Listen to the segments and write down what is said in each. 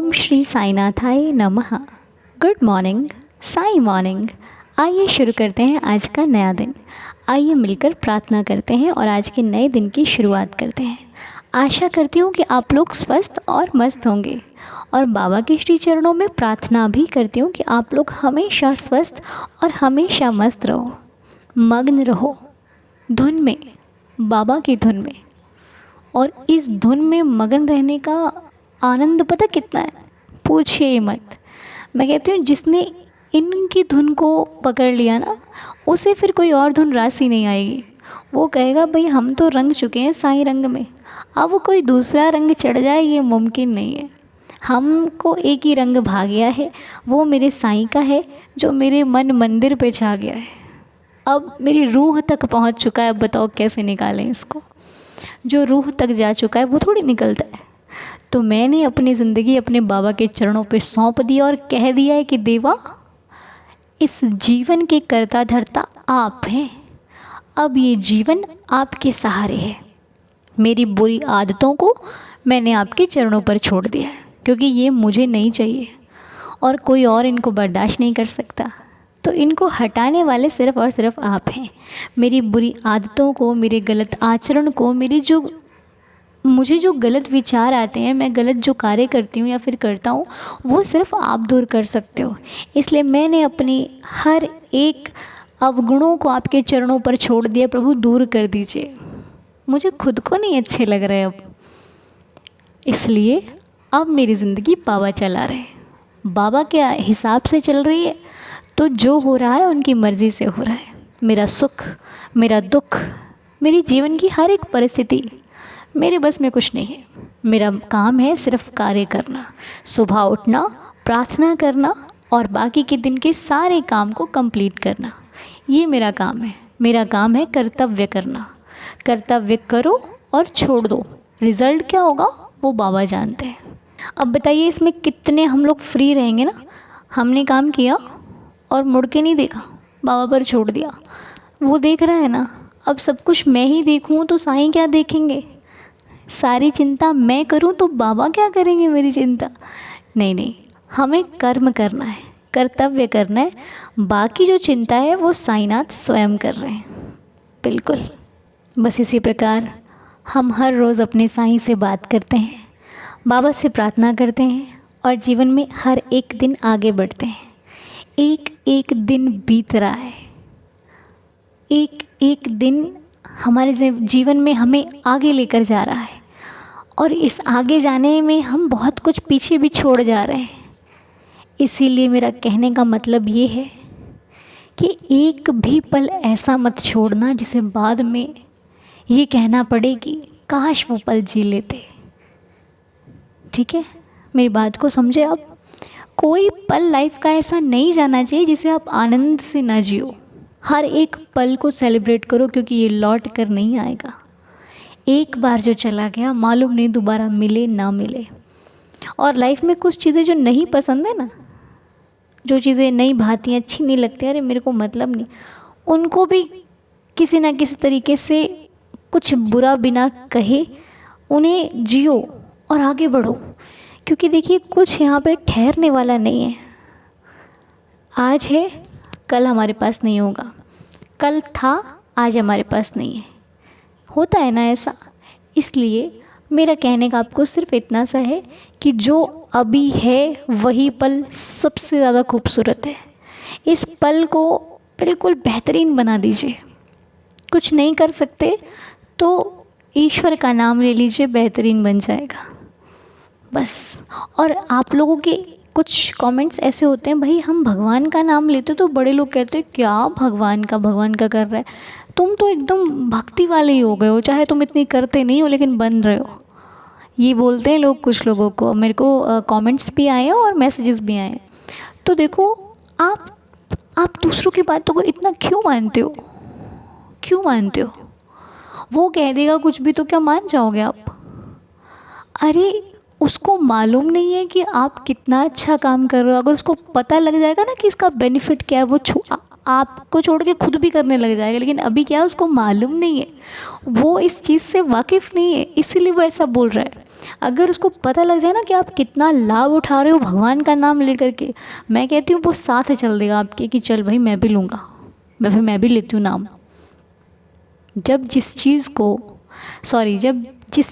ओम श्री साईनाथाय नमः। Good morning, Sai morning. आइए शुरू करते हैं आज का नया दिन। आइए मिलकर प्रार्थना करते हैं और आज के नए दिन की शुरुआत करते हैं। आशा करती हूँ कि आप लोग स्वस्थ और मस्त होंगे और बाबा के श्री चरणों में प्रार्थना भी करती हूँ कि आप लोग हमेशा स्वस्थ और हमेशा मस्त रहो, मग्न रहो धुन में, बाबा की धुन में। और इस धुन में मगन रहने का आनंद पता कितना है, पूछिए ही मत। मैं कहती हूँ जिसने इनकी धुन को पकड़ लिया ना, उसे फिर कोई और धुन रासी नहीं आएगी। वो कहेगा भाई हम तो रंग चुके हैं साईं रंग में, अब कोई दूसरा रंग चढ़ जाए ये मुमकिन नहीं है। हमको एक ही रंग भा गया है, वो मेरे साईं का है जो मेरे मन मंदिर पे छा गया है। अब मेरी रूह तक पहुँच चुका है, अब बताओ कैसे निकालें इसको। जो रूह तक जा चुका है वो थोड़ी निकलता है। तो मैंने अपनी ज़िंदगी अपने बाबा के चरणों पे सौंप दी और कह दिया है कि देवा, इस जीवन के कर्ता धर्ता आप हैं। अब ये जीवन आपके सहारे है। मेरी बुरी आदतों को मैंने आपके चरणों पर छोड़ दिया है, क्योंकि ये मुझे नहीं चाहिए और कोई और इनको बर्दाश्त नहीं कर सकता। तो इनको हटाने वाले सिर्फ़ और सिर्फ आप हैं। मेरी बुरी आदतों को, मेरे गलत आचरण को, मुझे जो गलत विचार आते हैं, मैं गलत जो कार्य करती हूँ या फिर करता हूँ, वो सिर्फ़ आप दूर कर सकते हो। इसलिए मैंने अपनी हर एक अवगुणों को आपके चरणों पर छोड़ दिया। प्रभु दूर कर दीजिए, मुझे खुद को नहीं अच्छे लग रहे अब। इसलिए अब मेरी ज़िंदगी बाबा चला रहे, बाबा के हिसाब से चल रही है। तो जो हो रहा है उनकी मर्ज़ी से हो रहा है। मेरा सुख, मेरा दुख, मेरी जीवन की हर एक परिस्थिति मेरे बस में कुछ नहीं है। मेरा काम है सिर्फ कार्य करना, सुबह उठना, प्रार्थना करना और बाकी के दिन के सारे काम को कंप्लीट करना। ये मेरा काम है। मेरा काम है कर्तव्य करना। कर्तव्य करो और छोड़ दो, रिज़ल्ट क्या होगा वो बाबा जानते हैं। अब बताइए इसमें कितने हम लोग फ्री रहेंगे ना। हमने काम किया और मुड़ के नहीं देखा, बाबा पर छोड़ दिया। वो देख रहा है ना। अब सब कुछ मैं ही देखूँ तो साईं क्या देखेंगे। सारी चिंता मैं करूं तो बाबा क्या करेंगे मेरी चिंता। नहीं नहीं, हमें कर्म करना है, कर्तव्य करना है। बाकी जो चिंता है वो साईनाथ स्वयं कर रहे हैं। बिल्कुल बस इसी प्रकार हम हर रोज़ अपने साईं से बात करते हैं, बाबा से प्रार्थना करते हैं और जीवन में हर एक दिन आगे बढ़ते हैं। एक एक दिन बीत रहा है, एक एक दिन हमारे जीवन में हमें आगे लेकर जा रहा है और इस आगे जाने में हम बहुत कुछ पीछे भी छोड़ जा रहे हैं। इसीलिए मेरा कहने का मतलब ये है कि एक भी पल ऐसा मत छोड़ना जिसे बाद में ये कहना पड़े कि काश वो पल जी लेते। ठीक है, मेरी बात को समझे आप। कोई पल लाइफ का ऐसा नहीं जाना चाहिए जिसे आप आनंद से ना जियो। हर एक पल को सेलिब्रेट करो, क्योंकि ये लौट कर नहीं आएगा। एक बार जो चला गया मालूम नहीं दोबारा मिले ना मिले। और लाइफ में कुछ चीज़ें जो नहीं पसंद है ना, जो चीज़ें नहीं भाती, अच्छी नहीं लगती, अरे मेरे को मतलब नहीं, उनको भी किसी ना किसी तरीके से कुछ बुरा बिना कहे उन्हें जियो और आगे बढ़ो। क्योंकि देखिए कुछ यहाँ पे ठहरने वाला नहीं है। आज है कल हमारे पास नहीं होगा, कल था आज हमारे पास नहीं है। होता है ना ऐसा। इसलिए मेरा कहने का आपको सिर्फ इतना सा है कि जो अभी है वही पल सबसे ज़्यादा खूबसूरत है। इस पल को बिल्कुल बेहतरीन बना दीजिए। कुछ नहीं कर सकते तो ईश्वर का नाम ले लीजिए, बेहतरीन बन जाएगा बस। और आप लोगों के कुछ कमेंट्स ऐसे होते हैं, भाई हम भगवान का नाम लेते तो बड़े लोग कहते हैं क्या भगवान का कर रहा है, तुम तो एकदम भक्ति वाले ही हो गए हो, चाहे तुम इतनी करते नहीं हो लेकिन बन रहे हो। ये बोलते हैं लोग कुछ लोगों को। मेरे को कमेंट्स भी आए हैं और मैसेजेस भी आए हैं। तो देखो आप दूसरों की बातों को इतना क्यों मानते हो, क्यों मानते हो। वो कह देगा कुछ भी तो क्या मान जाओगे आप। अरे उसको मालूम नहीं है कि आप कितना अच्छा काम कर रहे हो। अगर उसको पता लग जाएगा ना कि इसका बेनिफिट क्या है, वो आपको छोड़ के खुद भी करने लग जाएगा, लेकिन अभी क्या है उसको मालूम नहीं है, वो इस चीज़ से वाकिफ़ नहीं है, इसीलिए वो ऐसा बोल रहा है। अगर उसको पता लग जाए ना कि आप कितना लाभ उठा रहे हो भगवान का नाम लेकर के, मैं कहती हूँ वो साथ चल देगा आपके कि चल भाई मैं भी लूँगा, मैं भी लेती हूँ नाम। जब जिस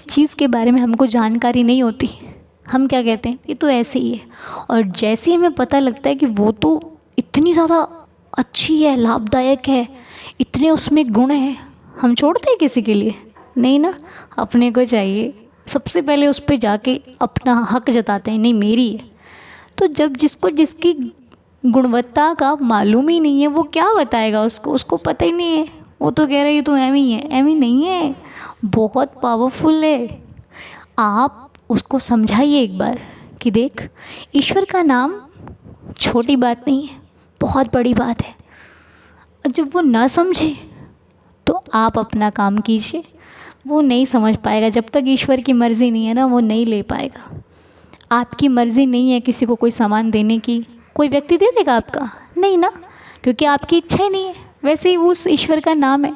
चीज़ के बारे में हमको जानकारी नहीं होती, हम क्या कहते हैं ये तो ऐसे ही है, और जैसे ही हमें पता लगता है कि वो तो इतनी ज़्यादा अच्छी है, लाभदायक है, इतने उसमें गुण हैं, हम छोड़ते हैं किसी के लिए? नहीं ना, अपने को चाहिए सबसे पहले उस पर जाके अपना हक जताते हैं, नहीं मेरी है। तो जब जिसको जिसकी गुणवत्ता का मालूम ही नहीं है वो क्या बताएगा उसको पता ही नहीं है, वो तो कह रहा है ये तो एमी है, एमी नहीं है, बहुत पावरफुल है। आप उसको समझाइए एक बार कि देख ईश्वर का नाम छोटी बात नहीं है, बहुत बड़ी बात है। और जब वो ना समझे तो आप अपना काम कीजिए, वो नहीं समझ पाएगा, जब तक ईश्वर की मर्ज़ी नहीं है ना वो नहीं ले पाएगा। आपकी मर्ज़ी नहीं है किसी को कोई सामान देने की, कोई व्यक्ति दे देगा आपका? नहीं ना, क्योंकि आपकी इच्छा ही नहीं है। वैसे ही वो उस ईश्वर का नाम है,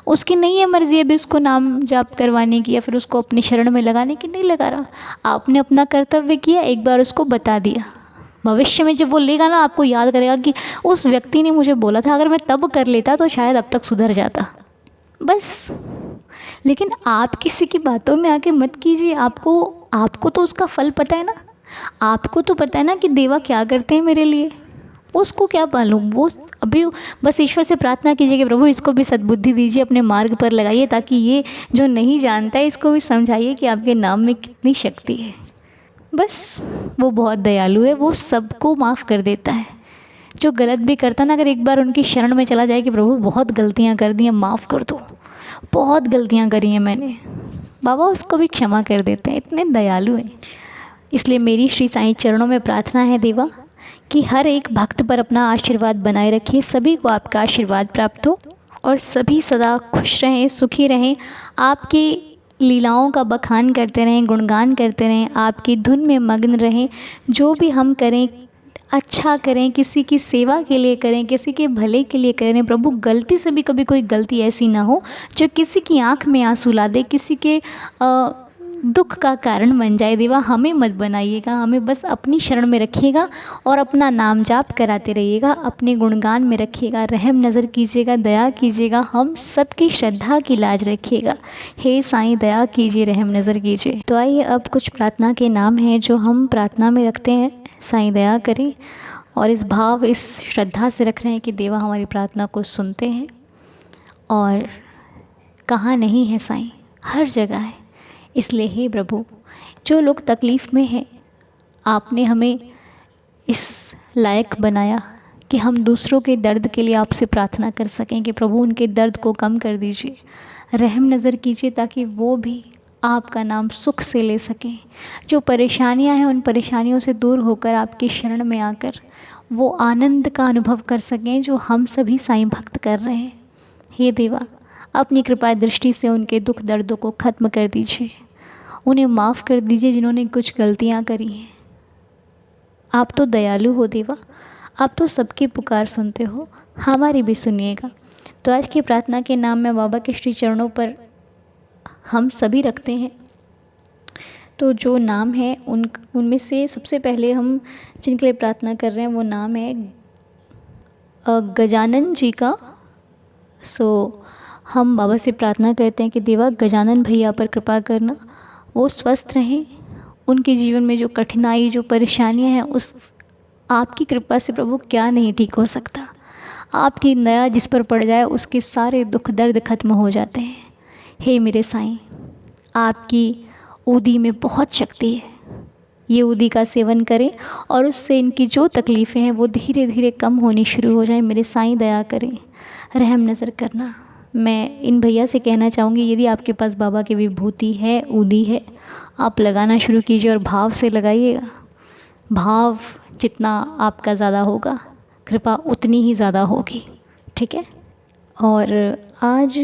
उसकी नहीं है मर्ज़ी अभी उसको नाम जाप करवाने की या फिर उसको अपनी शरण में लगाने की, नहीं लगा रहा। आपने अपना कर्तव्य किया, एक बार उसको बता दिया, भविष्य में जब वो लेगा ना आपको याद करेगा कि उस व्यक्ति ने मुझे बोला था, अगर मैं तब कर लेता तो शायद अब तक सुधर जाता। बस। लेकिन आप किसी की बातों में आके मत कीजिए, आपको तो उसका फल पता है ना, आपको तो पता है ना कि देवा क्या करते हैं मेरे लिए, उसको क्या मालूम। वो अभी बस ईश्वर से प्रार्थना कीजिए कि प्रभु इसको भी सद्बुद्धि दीजिए, अपने मार्ग पर लगाइए, ताकि ये जो नहीं जानता है इसको भी समझाइए कि आपके नाम में कितनी शक्ति है। बस, वो बहुत दयालु है, वो सबको माफ़ कर देता है। जो गलत भी करता ना, अगर एक बार उनकी शरण में चला जाए कि प्रभु बहुत गलतियाँ कर दी हैं, माफ़ कर दो, बहुत गलतियाँ करी हैं मैंने, बाबा उसको भी क्षमा कर देते हैं, इतने दयालु हैं। इसलिए मेरी श्री साईं चरणों में प्रार्थना है देवा कि हर एक भक्त पर अपना आशीर्वाद बनाए रखिए, सभी को आपका आशीर्वाद प्राप्त हो और सभी सदा खुश रहें, सुखी रहें, आपकी लीलाओं का बखान करते रहें, गुणगान करते रहें, आपकी धुन में मग्न रहें। जो भी हम करें अच्छा करें, किसी की सेवा के लिए करें, किसी के भले के लिए करें। प्रभु गलती से भी कभी कोई गलती ऐसी ना हो जो किसी की आंख में आंसू ला दे, किसी के दुख का कारण बन जाए। देवा हमें मत बनाइएगा, हमें बस अपनी शरण में रखिएगा और अपना नाम जाप कराते रहिएगा, अपने गुणगान में रखिएगा, रहम नज़र कीजिएगा, दया कीजिएगा, हम सबकी श्रद्धा की लाज रखिएगा। हे साईं दया कीजिए, रहम नज़र कीजिए। तो आइए अब कुछ प्रार्थना के नाम हैं जो हम प्रार्थना में रखते हैं, साईं दया करें, और इस भाव इस श्रद्धा से रख रहे हैं कि देवा हमारी प्रार्थना को सुनते हैं। और कहाँ नहीं है साईं, हर जगह है। इसलिए हे प्रभु, जो लोग तकलीफ़ में हैं, आपने हमें इस लायक बनाया कि हम दूसरों के दर्द के लिए आपसे प्रार्थना कर सकें कि प्रभु उनके दर्द को कम कर दीजिए, रहम नज़र कीजिए, ताकि वो भी आपका नाम सुख से ले सकें। जो परेशानियां हैं उन परेशानियों से दूर होकर आपकी शरण में आकर वो आनंद का अनुभव कर सकें जो हम सभी साईं भक्त कर रहे हैं। हे देवा, अपनी कृपा दृष्टि से उनके दुख दर्दों को ख़त्म कर दीजिए, उन्हें माफ़ कर दीजिए जिन्होंने कुछ गलतियां करी हैं। आप तो दयालु हो देवा, आप तो सबकी पुकार सुनते हो, हमारी भी सुनिएगा। तो आज की प्रार्थना के नाम में बाबा के श्री चरणों पर हम सभी रखते हैं। तो जो नाम है उनमें से सबसे पहले हम जिनके लिए प्रार्थना कर रहे हैं वो नाम है गजानन जी का। हम बाबा से प्रार्थना करते हैं कि देवा गजानन भैया पर कृपा करना, वो स्वस्थ रहें, उनके जीवन में जो कठिनाई जो परेशानियां हैं उस आपकी कृपा से प्रभु क्या नहीं ठीक हो सकता। आपकी दया जिस पर पड़ जाए उसके सारे दुख दर्द खत्म हो जाते हैं। हे मेरे साईं, आपकी ऊदी में बहुत शक्ति है, ये ऊदी का सेवन करें और उससे इनकी जो तकलीफ़ें हैं वो धीरे धीरे कम होनी शुरू हो जाए। मेरे साईं दया करें, रहम नज़र करना। मैं इन भैया से कहना चाहूँगी, यदि आपके पास बाबा की विभूति है, ऊदी है, आप लगाना शुरू कीजिए और भाव से लगाइएगा। भाव जितना आपका ज़्यादा होगा, कृपा उतनी ही ज़्यादा होगी। ठीक है। और आज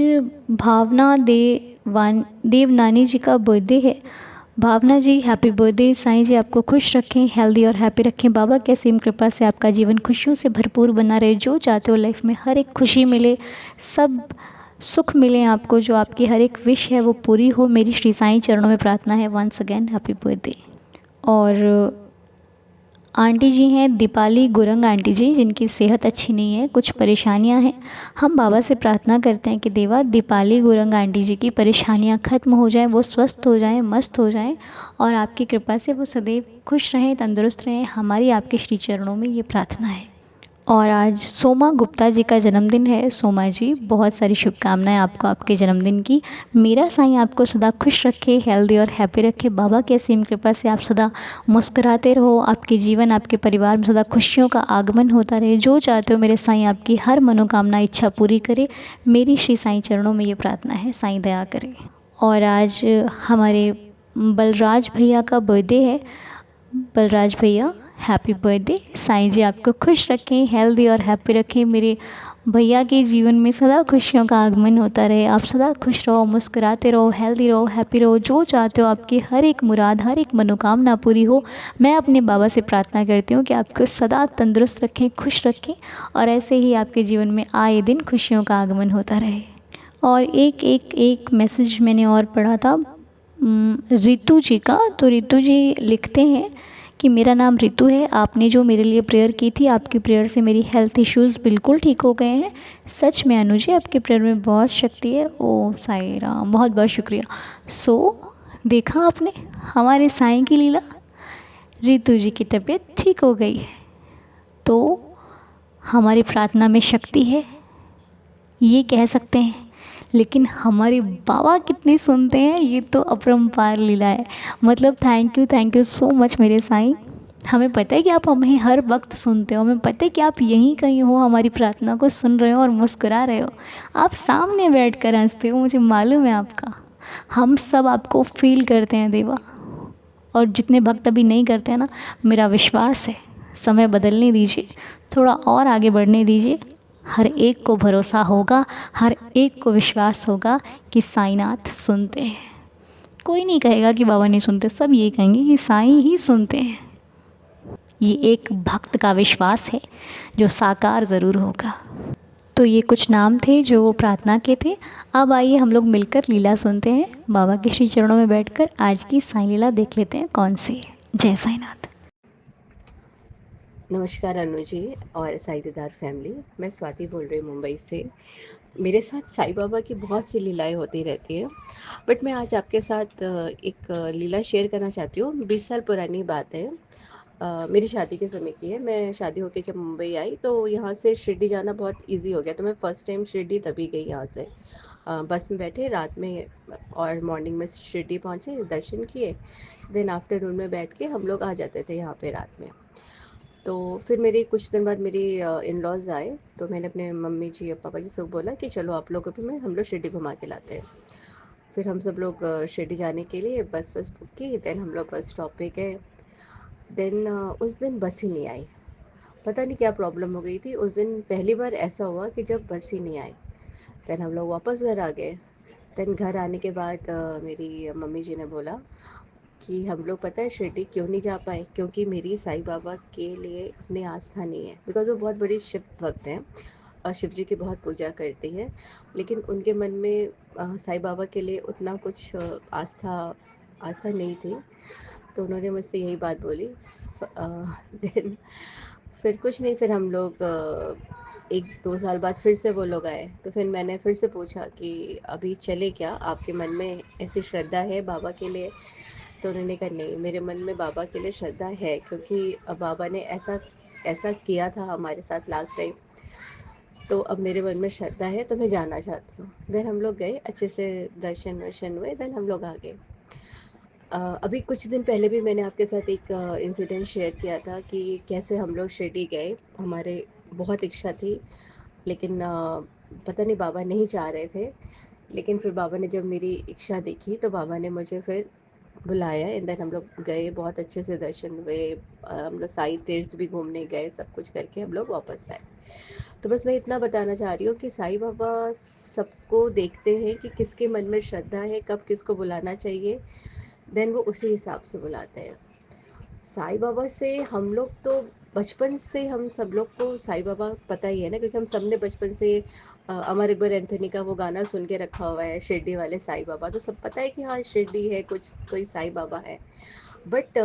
भावना देवनानी जी का बर्थडे है। भावना जी हैप्पी बर्थडे। साईं जी आपको खुश रखें, हेल्दी और हैप्पी रखें। बाबा की असीम कृपा से आपका जीवन खुशियों से भरपूर बना रहे। जो चाहते हो लाइफ में हर एक खुशी मिले, सब सुख मिले आपको, जो आपकी हर एक विश है वो पूरी हो, मेरी श्री साईं चरणों में प्रार्थना है। Once again happy birthday. और आंटी जी हैं दीपाली गुरंग आंटी जी, जिनकी सेहत अच्छी नहीं है, कुछ परेशानियां हैं। हम बाबा से प्रार्थना करते हैं कि देवा दीपाली गुरंग आंटी जी की परेशानियां खत्म हो जाएं, वो स्वस्थ हो जाएं, मस्त हो जाएं, और आपकी कृपा से वो सदैव खुश रहें, तंदुरुस्त रहें। हमारी आपके श्री चरणों में ये प्रार्थना है। और आज सोमा गुप्ता जी का जन्मदिन है। सोमा जी बहुत सारी शुभकामनाएं आपको आपके जन्मदिन की। मेरा साईं आपको सदा खुश रखे, हेल्दी और हैप्पी रखे। बाबा की असीम कृपा से आप सदा मुस्कुराते रहो, आपके जीवन आपके परिवार में सदा खुशियों का आगमन होता रहे। जो चाहते हो मेरे साईं आपकी हर मनोकामना इच्छा पूरी करे। मेरी श्री साईं चरणों में ये प्रार्थना है, साईं दया करे। और आज हमारे बलराज भैया का बर्थडे है। बलराज भैया हैप्पी बर्थडे। साईं जी आपको खुश रखें, हेल्दी और हैप्पी रखें। मेरे भैया के जीवन में सदा खुशियों का आगमन होता रहे। आप सदा खुश रहो, मुस्कुराते रहो, हेल्दी रहो, हैप्पी रहो। जो चाहते हो आपकी हर एक मुराद, हर एक मनोकामना पूरी हो। मैं अपने बाबा से प्रार्थना करती हूँ कि आपको सदा तंदुरुस्त रखें, खुश रखें, और ऐसे ही आपके जीवन में आए दिन खुशियों का आगमन होता रहे। और एक मैसेज मैंने और पढ़ा था रितु जी का। तो रितु जी लिखते हैं कि मेरा नाम रितु है, आपने जो मेरे लिए प्रेयर की थी, आपकी प्रेयर से मेरी हेल्थ इश्यूज़ बिल्कुल ठीक हो गए हैं। सच में अनु जी आपके प्रेयर में बहुत शक्ति है। ओ साईं राम, बहुत बहुत शुक्रिया। देखा आपने हमारे साईं की लीला, रितु जी की तबीयत ठीक हो गई है। तो हमारी प्रार्थना में शक्ति है, ये कह सकते हैं। लेकिन हमारे बाबा कितने सुनते हैं, ये तो अपरंपार लीला है। मतलब थैंक यू सो मच मेरे साईं। हमें पता है कि आप हमें हर वक्त सुनते हो, हमें पता है कि आप यहीं कहीं हो, हमारी प्रार्थना को सुन रहे हो और मुस्कुरा रहे हो। आप सामने बैठ कर हंसते हो, मुझे मालूम है आपका। हम सब आपको फील करते हैं देवा। और जितने भक्त अभी नहीं करते हैं ना, मेरा विश्वास है समय बदलने दीजिए, थोड़ा और आगे बढ़ने दीजिए। हर एक को भरोसा होगा, हर एक को विश्वास होगा कि साईनाथ सुनते हैं। कोई नहीं कहेगा कि बाबा नहीं सुनते, सब ये कहेंगे कि साईं ही सुनते हैं। ये एक भक्त का विश्वास है जो साकार ज़रूर होगा। तो ये कुछ नाम थे जो प्रार्थना के थे। अब आइए हम लोग मिलकर लीला सुनते हैं। बाबा के श्री चरणों में बैठकर आज की साईं लीला देख लेते हैं कौन सी है। जय साईनाथ। नमस्कार अनु जी और साईं दीदार फैमिली। मैं स्वाति बोल रही हूँ मुंबई से। मेरे साथ साईं बाबा की बहुत सी लीलाएं होती रहती हैं, बट मैं आज आपके साथ एक लीला शेयर करना चाहती हूँ। 20 साल पुरानी बात है। मेरी शादी के समय की है। मैं शादी होके जब मुंबई आई तो यहाँ से शिरडी जाना बहुत इजी हो गया, तो मैं फ़र्स्ट टाइम शिरडी तभी गई यहाँ से। बस में बैठे रात में और मॉर्निंग में शिरडी पहुँचे, दर्शन किए, देन आफ्टरनून में बैठ के हम लोग आ जाते थे यहाँ पे रात में। तो फिर मेरे कुछ दिन बाद मेरी इन लॉज़ आए, तो मैंने अपने मम्मी जी और पापा जी से बोला कि चलो आप लोगों को भी मैं हम लोग शिरडी घुमा के लाते हैं। फिर हम सब लोग शिरडी जाने के लिए बस बुक की, देन हम लोग बस स्टॉप पे गए। देन उस दिन बस ही नहीं आई। पता नहीं क्या प्रॉब्लम हो गई थी उस दिन। पहली बार ऐसा हुआ कि जब बस ही नहीं आई। देन हम लोग वापस घर आ गए। देन घर आने के बाद मेरी मम्मी जी ने बोला कि हम लोग पता है शिरडी क्यों नहीं जा पाए, क्योंकि मेरी साईं बाबा के लिए इतनी आस्था नहीं है। बिकॉज़ वो बहुत बड़ी शिव भक्त हैं और शिव जी की बहुत पूजा करती हैं, लेकिन उनके मन में साईं बाबा के लिए उतना कुछ आस्था आस्था नहीं थी। तो उन्होंने मुझसे यही बात बोली। देन फिर कुछ नहीं, फिर हम लोग 1-2 साल बाद फिर से वो लोग आए, तो फिर मैंने फिर से पूछा कि अभी चले क्या, आपके मन में ऐसी श्रद्धा है बाबा के लिए? तो उन्होंने कहा नहीं, मेरे मन में बाबा के लिए श्रद्धा है, क्योंकि बाबा ने ऐसा ऐसा किया था हमारे साथ लास्ट टाइम। तो अब मेरे मन में श्रद्धा है, तो मैं जाना चाहती हूँ। देन हम लोग गए, अच्छे से दर्शन वर्शन हुए, देन हम लोग आ गए। अभी कुछ दिन पहले भी मैंने आपके साथ एक इंसिडेंट शेयर किया था कि कैसे हम लोग शिरडी गए। हमारे बहुत इच्छा थी, लेकिन पता नहीं बाबा नहीं चाह रहे थे। लेकिन फिर बाबा ने जब मेरी इच्छा देखी तो बाबा ने मुझे फिर बुलाया, एंड देन हम लोग गए, बहुत अच्छे से दर्शन हुए। हम लोग साई तीर्थ भी घूमने गए, सब कुछ करके हम लोग वापस आए। तो बस मैं इतना बताना चाह रही हूँ कि साईं बाबा सबको देखते हैं कि किसके मन में श्रद्धा है, कब किसको बुलाना चाहिए। देन वो उसी हिसाब से बुलाते हैं। साईं बाबा से हम लोग तो बचपन से, हम सब लोग को साईं बाबा पता ही है ना, क्योंकि हम सब ने बचपन से अमर अकबर एंथोनी का वो गाना सुन के रखा हुआ है, शिरडी वाले साईं बाबा। तो सब पता है कि हाँ शिरडी है, कुछ कोई साईं बाबा है। बट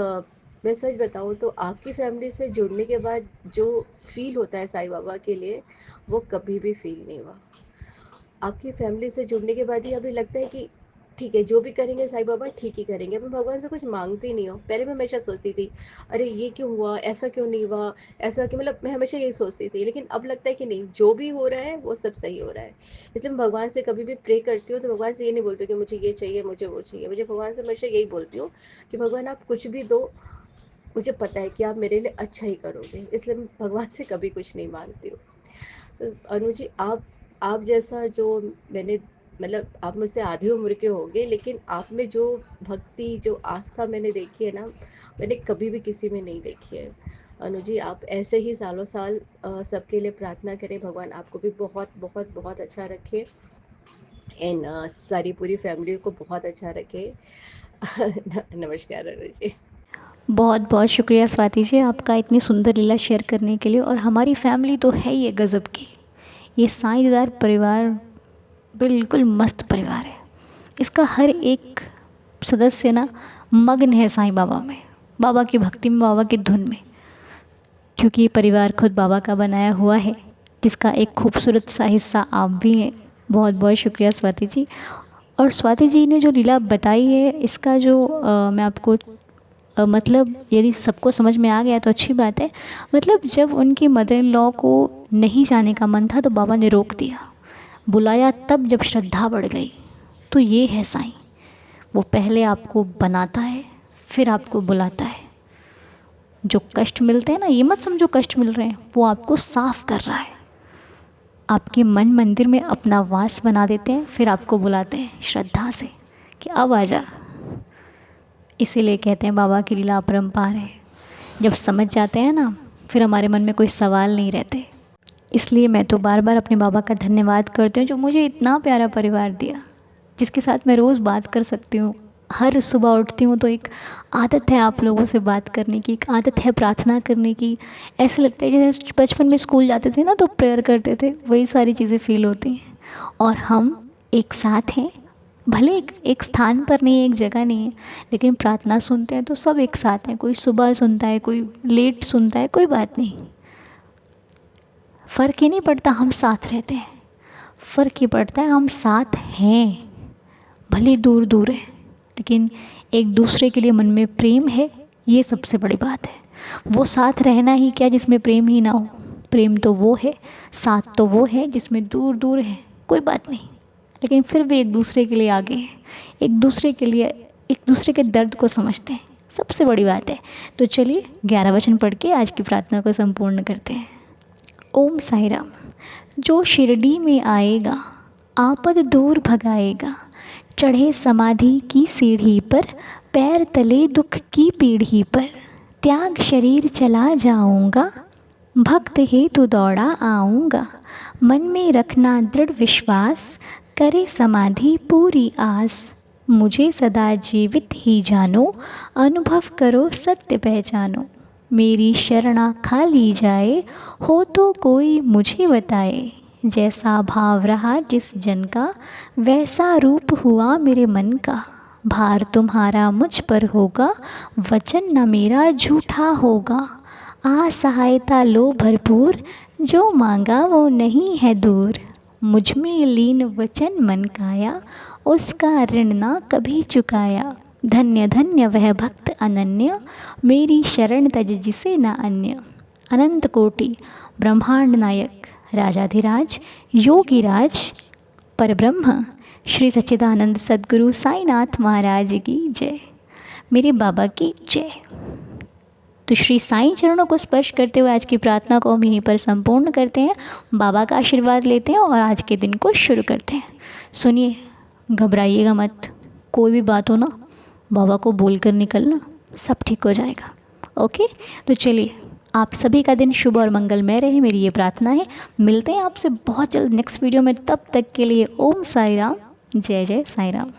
मैं सच बताऊँ तो आपकी फैमिली से जुड़ने के बाद जो फील होता है साईं बाबा के लिए, वो कभी भी फील नहीं हुआ। आपकी फैमिली से जुड़ने के बाद ही अभी लगता है कि ठीक है, जो भी करेंगे साईं बाबा ठीक ही करेंगे। मैं भगवान से कुछ मांगती नहीं हूँ। पहले मैं हमेशा सोचती थी, अरे ये क्यों हुआ, ऐसा क्यों नहीं हुआ, ऐसा कि मतलब मैं हमेशा यही सोचती थी। लेकिन अब लगता है कि नहीं, जो भी हो रहा है वो सब सही हो रहा है। इसलिए मैं भगवान से कभी भी प्रे करती हूँ तो भगवान से ये नहीं बोलती हूँ कि मुझे ये चाहिए, मुझे वो चाहिए। मुझे भगवान से हमेशा यही बोलती हूँ कि भगवान आप कुछ भी दो, मुझे पता है कि आप मेरे लिए अच्छा ही करोगे। इसलिए मैं भगवान से कभी कुछ नहीं मांगती हूँ। तो अनु जी, आप जैसा जो मैंने, मतलब आप मुझसे आधी उम्र के होंगे, लेकिन आप में जो भक्ति, जो आस्था मैंने देखी है ना, मैंने कभी भी किसी में नहीं देखी है। अनु जी, आप ऐसे ही सालों साल सबके लिए प्रार्थना करें, भगवान आपको भी बहुत बहुत बहुत अच्छा रखे, एंड सारी पूरी फैमिली को बहुत अच्छा रखे। नमस्कार अनु जी। बहुत बहुत शुक्रिया स्वाति जी आपका इतनी सुंदर लीला शेयर करने के लिए। और हमारी फैमिली तो है ही गज़ब की। ये साझेदार परिवार बिल्कुल मस्त परिवार है। इसका हर एक सदस्य ना मग्न है साईं बाबा में, बाबा की भक्ति में, बाबा की धुन में। क्योंकि ये परिवार खुद बाबा का बनाया हुआ है, जिसका एक खूबसूरत सा हिस्सा आप भी हैं। बहुत बहुत शुक्रिया स्वाति जी। और स्वाति जी ने जो लीला बताई है, इसका जो मैं आपको मतलब यदि सबको समझ में आ गया तो अच्छी बात है। मतलब जब उनकी मदर इन लॉ को नहीं जाने का मन था तो बाबा ने रोक दिया, बुलाया तब जब श्रद्धा बढ़ गई। तो ये है साईं, वो पहले आपको बनाता है फिर आपको बुलाता है। जो कष्ट मिलते हैं ना, ये मत समझो कष्ट मिल रहे हैं, वो आपको साफ कर रहा है। आपके मन मंदिर में अपना वास बना देते हैं, फिर आपको बुलाते हैं श्रद्धा से कि अब आ जा। इसीलिए कहते हैं बाबा की लीला अपरंपार है। जब समझ जाते हैं ना, फिर हमारे मन में कोई सवाल नहीं रहते। इसलिए मैं तो बार बार अपने बाबा का धन्यवाद करती हूँ, जो मुझे इतना प्यारा परिवार दिया, जिसके साथ मैं रोज़ बात कर सकती हूँ। हर सुबह उठती हूँ तो एक आदत है आप लोगों से बात करने की, एक आदत है प्रार्थना करने की। ऐसे लगता है जैसे बचपन में स्कूल जाते थे ना तो प्रेयर करते थे, वही सारी चीज़ें फील होती हैं। और हम एक साथ हैं, भले एक स्थान पर नहीं है, एक जगह नहीं है, लेकिन प्रार्थना सुनते हैं तो सब एक साथ हैं। कोई सुबह सुनता है, कोई लेट सुनता है, कोई बात नहीं, फ़र्क ही नहीं पड़ता, हम साथ रहते हैं। फ़र्क ये पड़ता है हम साथ हैं, भले दूर दूर है, लेकिन एक दूसरे के लिए मन में प्रेम है। ये सबसे बड़ी बात है। वो साथ रहना ही क्या जिसमें प्रेम ही ना हो। प्रेम तो वो है, साथ तो वो है जिसमें दूर दूर है, कोई बात नहीं, लेकिन फिर भी एक दूसरे के लिए आगे हैं, एक दूसरे के लिए, एक दूसरे के दर्द को समझते हैं, सबसे बड़ी बात है। तो चलिए 11 वचन पढ़ के आज की प्रार्थना को संपूर्ण करते हैं। ओम साई राम। जो शिरडी में आएगा आपद दूर भगाएगा, चढ़े समाधि की सीढ़ी पर, पैर तले दुख की पीढ़ी पर, त्याग शरीर चला जाऊंगा, भक्त हेतु दौड़ा आऊँगा, मन में रखना दृढ़ विश्वास, करे समाधि पूरी आस, मुझे सदा जीवित ही जानो, अनुभव करो सत्य पहचानो, मेरी शरणा खा ली जाए, हो तो कोई मुझे बताए, जैसा भाव रहा जिस जन का, वैसा रूप हुआ मेरे मन का, भार तुम्हारा मुझ पर होगा, वचन न मेरा झूठा होगा, आ सहायता लो भरपूर, जो मांगा वो नहीं है दूर, मुझ में लीन वचन मन काया, उसका ऋण ना कभी चुकाया, धन्य धन्य वह भक्त अनन्य, मेरी शरण तज जिसे न अन्य, अनंत कोटि ब्रह्मांड नायक राजाधिराज योगीराज परब्रह्म श्री सच्चिदानंद सद्गुरु साईनाथ महाराज की जय। मेरे बाबा की जय। तो श्री साईं चरणों को स्पर्श करते हुए आज की प्रार्थना को हम यहीं पर संपूर्ण करते हैं। बाबा का आशीर्वाद लेते हैं और आज के दिन को शुरू करते हैं। सुनिए, घबराइएगा मत, कोई भी बात हो ना बाबा को बोल कर निकलना, सब ठीक हो जाएगा। ओके, तो चलिए, आप सभी का दिन शुभ और मंगलमय रहे, मेरी ये प्रार्थना है। मिलते हैं आपसे बहुत जल्द नेक्स्ट वीडियो में, तब तक के लिए ओम साई राम, जय जय साई राम।